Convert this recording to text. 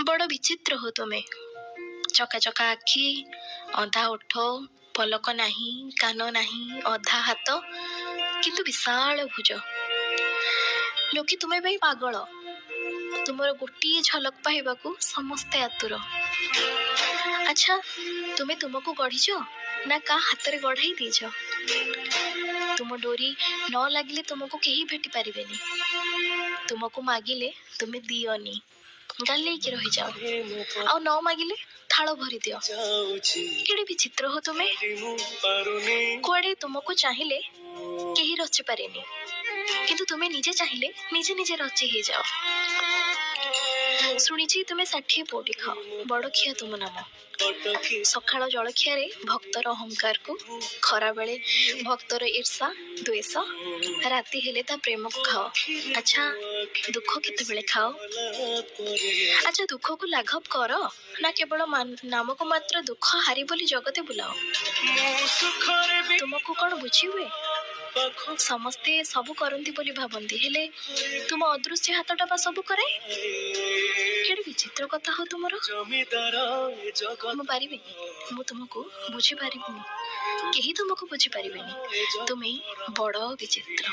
बड़ विचित्र हो तुम्हें। चका चका आखि, अधा ओठ, पलक नाही, कान नाही, अधा हाथ, किंतु विशाल भुज। लोके तुम्हें भाई पागल। तुमर गोटे झलक पाइबाकू समस्ते आतुर। अच्छा, तुम्हें तुमको गढ़ीच ना का हाथ रे गढ़ाई दीच? तुम डोरी न लगिले तुमको केही भेटी पारिबेनी। तुमको मागिले तुम्हें दियोनी, गाले की रही जाओ। आ न मागिले थाल भरी दियो। केड़े विचित्र हो तुम्हें। कुआड़े तुमको चाहिए केही रची पारेनी, किंतु तुम्हें निजे चाहिए निजे निजे रची ही जाओ। शुणिछि तुम्हें 60 पोटी खाओ, बड़ खिया तुम नाम। सकाळ जलखिया रे भक्तर अहंकार को, खरा बेले भक्तर ईर्षा द्वेष, राति हेले ता प्रेम को खाओ। अच्छा, दुख केते बेले खाओ? अच्छा, दुख को लाघव कर ना केवल नाम को मात्र दुख हारी बोली जगते बुलाओ? तुमको कौन बुझी हुए? समस्ते सबु करंती बोली भाबंती, हेले तुम अदृश्य हाथटा बा सबु करे। केड़े विचित्र कथा हो तुमरो। मु पारिबिनी, मु तुमको बुझी पारिबिनी, केही तुमको बुझी पारिबेनी। तुमे बड़ विचित्र।